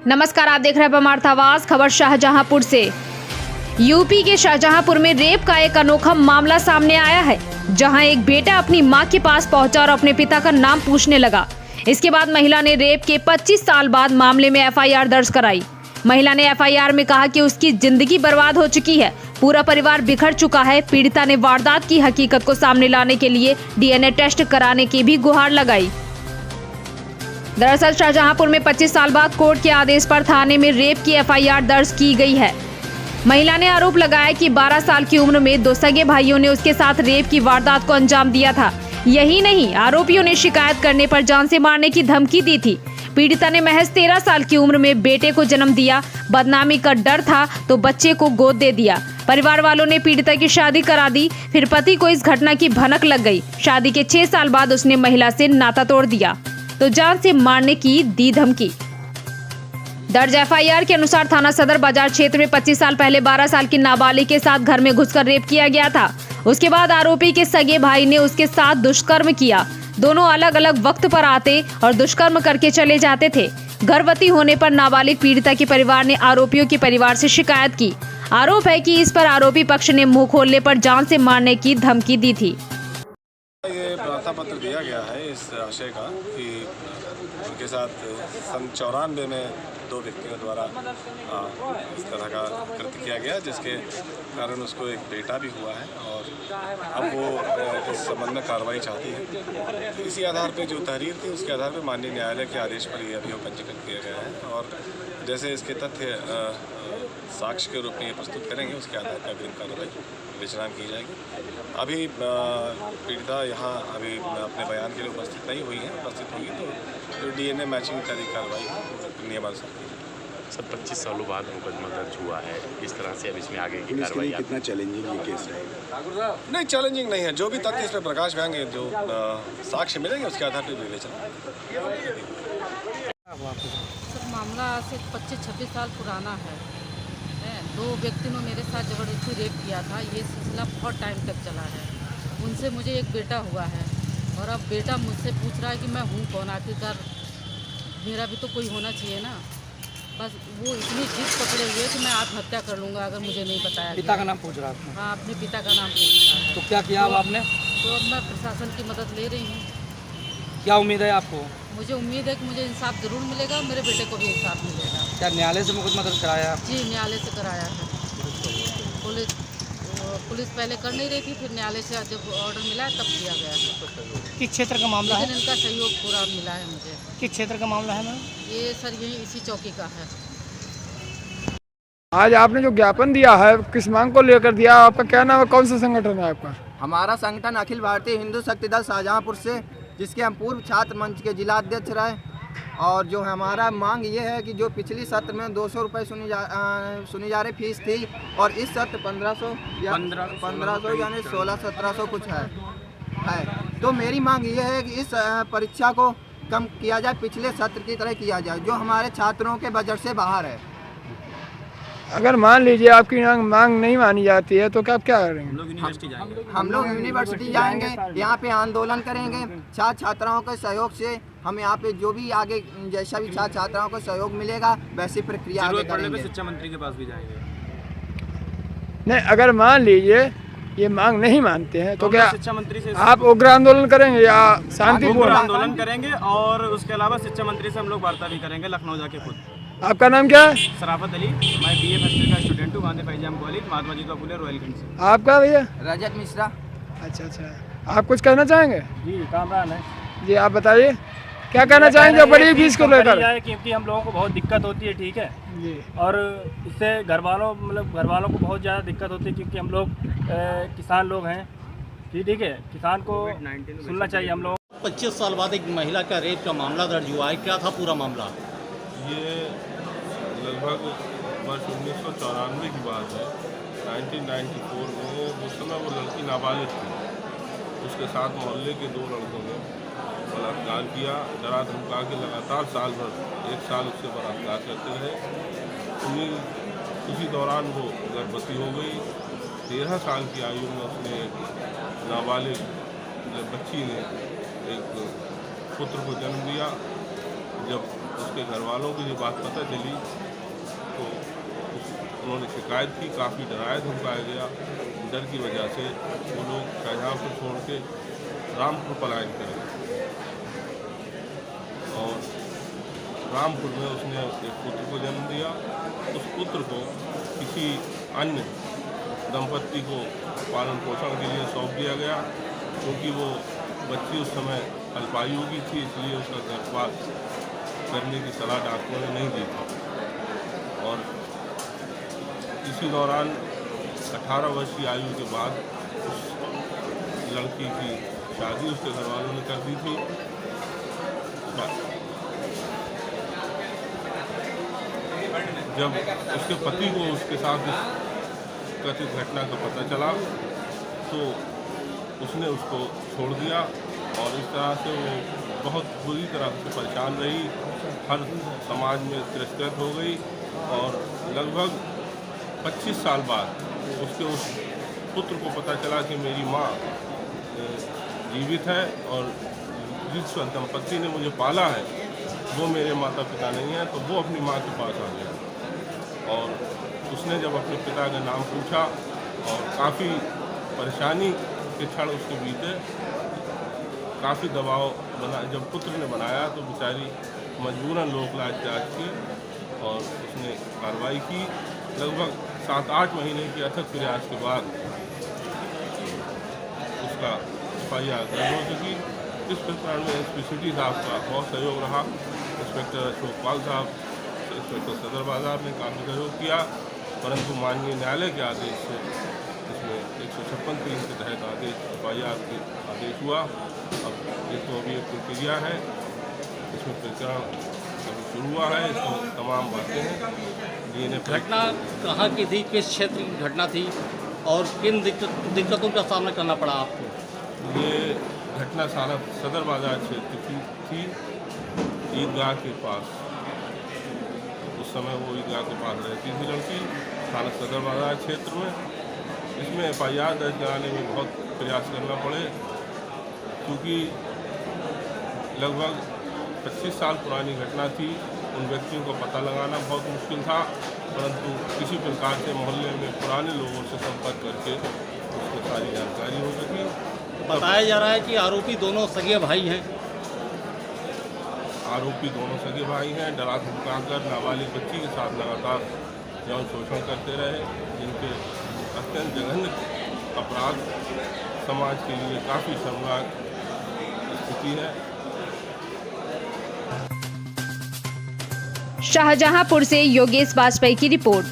नमस्कार, आप देख रहे हैं परमार्थ आवाज। खबर शाहजहांपुर से। यूपी के शाहजहांपुर में रेप का एक अनोखा मामला सामने आया है, जहां एक बेटा अपनी मां के पास पहुंचा और अपने पिता का नाम पूछने लगा। इसके बाद महिला ने रेप के 25 साल बाद मामले में एफआईआर दर्ज कराई। महिला ने एफआईआर में कहा कि उसकी जिंदगी बर्बाद हो चुकी है, पूरा परिवार बिखर चुका है। पीड़िता ने वारदात की हकीकत को सामने लाने के लिए डीएनए टेस्ट कराने की भी गुहार लगाई। दरअसल शाहजहांपुर में 25 साल बाद कोर्ट के आदेश पर थाने में रेप की एफआईआर दर्ज की गई है। महिला ने आरोप लगाया कि 12 साल की उम्र में 2 सगे भाइयों ने उसके साथ रेप की वारदात को अंजाम दिया था। यही नहीं, आरोपियों ने शिकायत करने पर जान से मारने की धमकी दी थी। पीड़िता ने महज 13 साल की उम्र में बेटे को जन्म दिया। बदनामी का डर था तो बच्चे को गोद दे दिया। परिवार वालों ने पीड़िता की शादी करा दी। फिर पति को इस घटना की भनक लग गई। शादी के 6 साल बाद उसने महिला से नाता तोड़ दिया तो जान से मारने की दी धमकी। दर्ज एफआईआर के अनुसार थाना सदर बाजार क्षेत्र में 25 साल पहले 12 साल की नाबालिग के साथ घर में घुसकर रेप किया गया था। उसके बाद आरोपी के सगे भाई ने उसके साथ दुष्कर्म किया। दोनों अलग अलग वक्त पर आते और दुष्कर्म करके चले जाते थे। गर्भवती होने पर नाबालिग पीड़िता के परिवार ने आरोपियों के परिवार से शिकायत की। आरोप है कि इस पर आरोपी पक्ष ने मुंह खोलने पर जान से मारने की धमकी दी थी। ये प्रार्थना पत्र दिया गया है इस आशय का कि उनके साथ सन 94 में 2 व्यक्तियों द्वारा इस तरह का कृत्य किया गया, जिसके कारण उसको एक बेटा भी हुआ है और अब वो इस संबंध में कार्रवाई चाहती है। तो इसी आधार पर जो तहरीर थी उसके आधार पर माननीय न्यायालय के आदेश पर ये अभियोग पंजीकृत किया गया है और जैसे इसके तथ्य साक्ष्य के रूप में ये प्रस्तुत करेंगे, उसके आधार पर अग्रिम कार्रवाई विचारण की जाएगी। अभी पीड़िता यहाँ अभी अपने बयान के लिए उपस्थित नहीं हुई है। उपस्थित होगी तो डीएनए मैचिंग इत्यादि कार्रवाई नियमानुसार की जाएगी। सर 25 सालों बाद मुकदमा दर्ज हुआ है, इस तरह से अब इसमें आगे की कार्रवाई कितना चैलेंजिंग ये केस रहेगा? नहीं, चैलेंजिंग नहीं है। जो भी तथ्य इसमें प्रकाश में आएंगे, जो साक्ष्य मिलेंगे, उसके आधार पर विवेचना। सर मामला से 25-26 साल पुराना है। 2 व्यक्ति ने मेरे साथ जबरदस्ती रेप किया था। ये सिलसिला बहुत टाइम तक चला है। उनसे मुझे एक बेटा हुआ है और अब बेटा मुझसे पूछ रहा है कि मैं हूँ कौन, आखिरकार मेरा भी तो कोई होना चाहिए ना। बस वो इतनी जिद पकड़े हुए कि मैं आत्महत्या कर लूँगा अगर मुझे नहीं बताया। पिता का नाम पूछ रहा है? हाँ, अपने पिता का नाम पूछ रहा है। तो क्या किया अब आपने? तो अब मैं प्रशासन की मदद ले रही हूँ। क्या उम्मीद है आपको? मुझे उम्मीद है कि मुझे इंसाफ ज़रूर मिलेगा, मेरे बेटे को भी इंसाफ मिलेगा। क्या न्यायालय से मुकदमा दर्ज कराया है? जी, न्यायालय से कराया है। पुलिस पहले कर नहीं रही थी, फिर न्यायालय से जब ऑर्डर मिला है तब किया गया है। किस क्षेत्र का मामला है? लेकिन इनका सहयोग पूरा मिला है मुझे। किस क्षेत्र का मामला है मैम? ये सर यही इसी चौकी का है। आज आपने जो ज्ञापन दिया है, किस मांग को लेकर दिया? आपका क्या नाम है? कौन सा संगठन है आपका? हमारा संगठन अखिल भारतीय हिंदू शक्ति दल शाहजहांपुर से, जिसके हम पूर्व छात्र मंच के जिला अध्यक्ष रहे। और जो हमारा मांग ये है कि जो पिछली सत्र में 200 रुपये सुनी जा रही फीस थी और इस सत्र 1500 यानी 1600-1700 कुछ है। तो मेरी मांग ये है कि इस परीक्षा को कम किया जाए, पिछले सत्र की तरह किया जाए, जो हमारे छात्रों के बजट से बाहर है। अगर मान लीजिए आपकी मांग नहीं मानी जाती है तो क्या करेंगे? हम लोग यूनिवर्सिटी जाएंगे, यहाँ पे आंदोलन करेंगे। छात्र छात्राओं के सहयोग से हम यहाँ पे जो भी आगे जैसा भी छात्र छात्राओं को सहयोग मिलेगा वैसी प्रक्रिया आगे करेंगे। शिक्षा मंत्री के पास भी जाएंगे। नहीं, अगर मान लीजिए ये मांग नहीं मानते हैं तो क्या शिक्षा मंत्री से आप उग्र आंदोलन करेंगे या शांतिपूर्ण आंदोलन करेंगे? और उसके अलावा शिक्षा मंत्री से हम लोग वार्ता भी करेंगे, लखनऊ जाके खुद। आपका नाम क्या है? सराफत अली, मैं BA फर्स्ट ईयर का स्टूडेंट हूँ, गांधी फैजाम कॉलेज, महात्मा जीतवा फुले, रॉयलगंज से। आपका भैया? रजत मिश्रा। अच्छा, आप कुछ कहना चाहेंगे? जी, कामरान है जी, आप बताइए क्या कहना चाहेंगे बड़ी फीस को लेकर? क्योंकि हम लोगों को बहुत दिक्कत होती है, ठीक है जी, और इससे घर वालों को बहुत ज़्यादा दिक्कत होती है, क्योंकि हम लोग किसान लोग हैं। ठीक है, किसान को सुनना चाहिए हम लोग। 25 साल बाद एक महिला का रेप का मामला दर्ज हुआ है, क्या था पूरा मामला? ये लगभग वर्ष 1994 की बात है। 1994 में उस समय वो लड़की नाबालिग थी। उसके साथ मोहल्ले के 2 लड़कों ने बलात्कार किया, डरा धमका के लगातार साल भर 1 साल उससे बलात्कार करते रहे। उसी दौरान वो गर्भवती हो गई। 13 साल की आयु में उसने नाबालिग बच्ची ने एक पुत्र को जन्म दिया। जब उसके घर वालों को ये बात पता चली तो उन्होंने शिकायत की, काफ़ी डराया धमकाया गया। डर की वजह से वो लोग शाहजहाँपुर छोड़ के रामपुर पलायन करें और रामपुर में उसने एक पुत्र को जन्म दिया। उस पुत्र को किसी अन्य दंपत्ति को पालन पोषण के लिए सौंप दिया गया, क्योंकि वो बच्ची उस समय अल्पायु की थी, इसलिए उसका गर्भपात करने की सलाह डॉक्टरों ने नहीं दी थी। और इसी दौरान 18 वर्ष की आयु के बाद उस लड़की की शादी उसके घर वालों ने कर दी थी। जब उसके पति को उसके साथ इस कथित घटना का पता चला तो उसने उसको छोड़ दिया और इस तरह से वो बहुत बुरी तरह से परेशान रही, हर समाज में तिरस्कृत हो गई और लगभग 25 साल बाद उसके उस पुत्र को पता चला कि मेरी माँ जीवित है और जिस दंपत्ति ने मुझे पाला है वो मेरे माता पिता नहीं हैं। तो वो अपनी माँ के पास आ गया और उसने जब अपने पिता का नाम पूछा और काफ़ी परेशानी के क्षण उसके बीते, काफ़ी दबाव बना। जब पुत्र ने बनाया तो बेचारी मजबूरन लोक लाज त्याग की और उसने कार्रवाई की। लगभग 7-8 महीने के अथक प्रयास के बाद उसका FIR दर्ज हो चुकी। इस प्रकरण में SP सिटी साहब का बहुत सहयोग रहा। इंस्पेक्टर अशोक पाल साहब, इंस्पेक्टर सदर बाजार ने काफ़ी सहयोग किया, परंतु माननीय न्यायालय के आदेश से इसमें 156(3) के तहत FIR के आदेश हुआ। अब ये तो अभी एक प्रक्रिया है, इसमें प्रकरण अभी शुरू हुआ है, इसमें तमाम बातें हैं। DNA घटना कहाँ की थी, किस क्षेत्र की घटना थी और किन दिक्कतों का सामना करना पड़ा आपको? ये घटना सदर बाजार क्षेत्र की थी, ईदगाह के पास। उस समय वो ईदगाह के पास रहती थी लड़की, थाना सदर बाजार क्षेत्र में। इसमें FIR दर्ज कराने में बहुत प्रयास करना पड़े, क्योंकि लगभग 25 साल पुरानी घटना थी। उन व्यक्तियों का पता लगाना बहुत मुश्किल था, परंतु किसी प्रकार से मोहल्ले में पुराने लोगों से संपर्क करके उसको सारी जानकारी हो सकी। बताया जा रहा है कि आरोपी दोनों सगे भाई हैं। आरोपी दोनों सगे भाई हैं। डरा धमका कर नाबालिग बच्ची के साथ लगातार यौन शोषण करते रहे, जिनके अत्यंत जघन्य अपराध समाज के लिए काफ़ी शर्मनाक स्थिति है। शाहजहांपुर से योगेश वाजपेयी की रिपोर्ट।